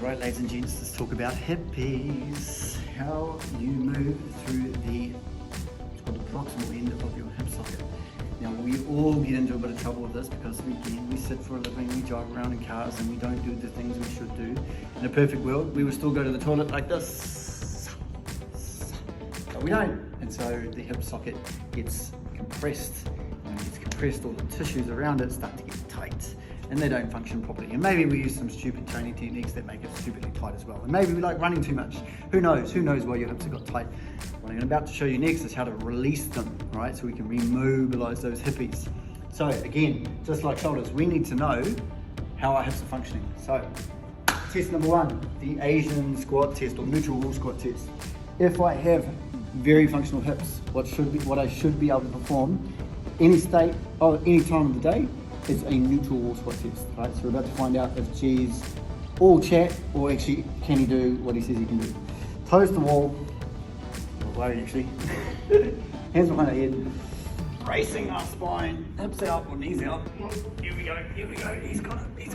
Right, ladies and gents, let's talk about hippies. How you move through the proximal end of your hip socket. Now, we all get into a bit of trouble with this because we sit for a living, we drive around in cars and we don't do the things we should do. In a perfect world, we would still go to the toilet like this, but we don't. And so the hip socket gets compressed. When it gets compressed, all the tissues around it start to get tight and they don't function properly. And maybe we use some stupid training techniques that make it stupidly tight as well. And maybe we like running too much. Who knows? Who knows why your hips have got tight? What I'm about to show you next is how to release them, right? So we can remobilize those hippies. So again, just like shoulders, we need to know how our hips are functioning. So test number one, the Asian squat test or neutral wall squat test. If I have very functional hips, what I should be able to perform any state or any time of the day is a neutral wall squat test, right? So we're about to find out if G's all chat or actually can he do what he says he can do. Toes to the wall, not worried actually. Hands behind our head, bracing our spine, hips out or knees out. Here we go, he's got it.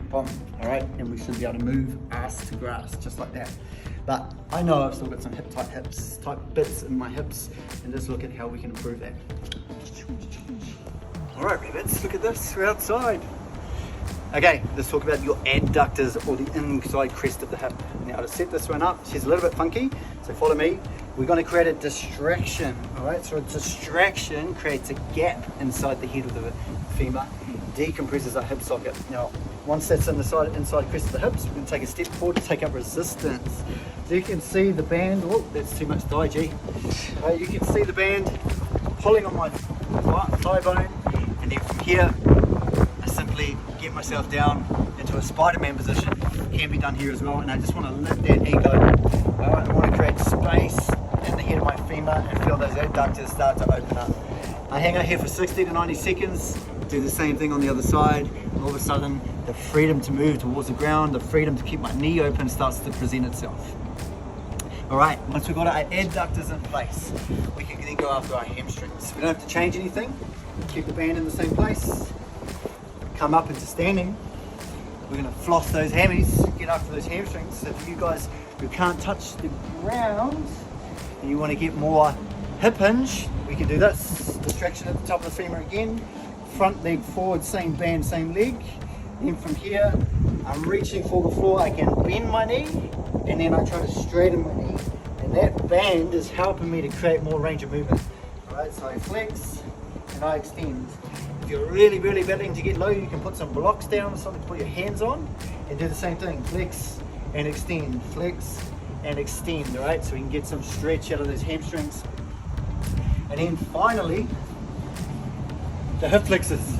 Boom, all right, and we should be able to move ass to grass, just like that. But I know I've still got some tight bits in my hips, and let's look at how we can improve that. All right, rabbits, look at this, we're outside. Okay, let's talk about your adductors or the inside crest of the hip. Now to set this one up, she's a little bit funky, so follow me. We're gonna create a distraction, all right? So a distraction creates a gap inside the head of the femur, decompresses our hip socket. Now, once that's inside crest of the hips, we're gonna take a step forward to take up resistance. So you can see the band, oh, that's too much thigh, G. You can see the band pulling on my thigh bone, and then from here, I simply get myself down into a Spider-Man position. Can be done here as well, and I just want to lift that ego. I want to create space in the head of my femur and feel those adductors start to open up. I hang out here for 60 to 90 seconds, do the same thing on the other side, and all of a sudden, the freedom to move towards the ground, the freedom to keep my knee open starts to present itself. All right, once we've got our adductors in place, we can then go after our hamstrings. We don't have to change anything. Keep the band in the same place. Come up into standing. We're gonna floss those hammies, get after those hamstrings. So for you guys who can't touch the ground and you wanna get more hip hinge, we can do this. Distraction at the top of the femur again. Front leg forward, same band, same leg. Then from here, I'm reaching for the floor. I can bend my knee and then I try to straighten my knee. And that band is helping me to create more range of movement. All right, so I flex and I extend. If you're really battling to get low, you can put some blocks down or something to put your hands on and do the same thing. Flex and extend, flex and extend, all right? So we can get some stretch out of those hamstrings. And then finally, the hip flexors.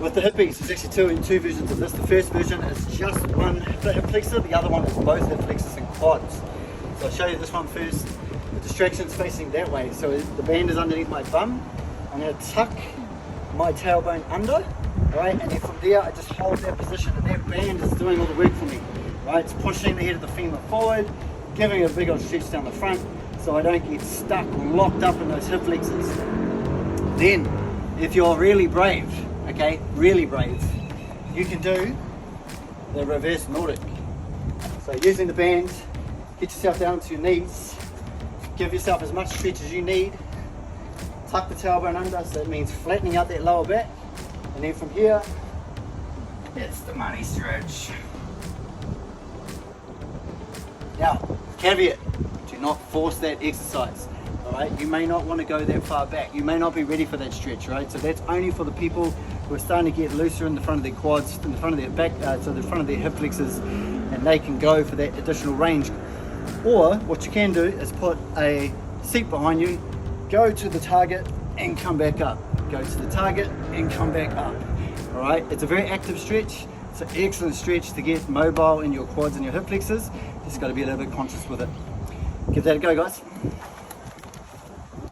With the hippies, there's actually two versions of this. The first version is just one hip flexor, the other one is both hip flexors and quads. So I'll show you this one first. The distraction's facing that way, so the band is underneath my bum. I'm going to tuck my tailbone under, right? And then from there, I just hold that position, and that band is doing all the work for me, right? It's pushing the head of the femur forward, giving a big old stretch down the front, so I don't get stuck or locked up in those hip flexors. Then, if you're really brave, okay, really brave, you can do the reverse Nordic. So using the band, get yourself down to your knees, give yourself as much stretch as you need, tuck the tailbone under, so that means flattening out that lower back, and then from here, it's the money stretch. Now, caveat, do not force that exercise. Alright, you may not want to go that far back. You may not be ready for that stretch, right? So that's only for the people who are starting to get looser in the front of their quads, in the front of their back, so the front of their hip flexors, and they can go for that additional range. Or what you can do is put a seat behind you, go to the target and come back up. Go to the target and come back up. Alright, it's a very active stretch. It's an excellent stretch to get mobile in your quads and your hip flexors. Just got to be a little bit conscious with it. Give that a go, guys.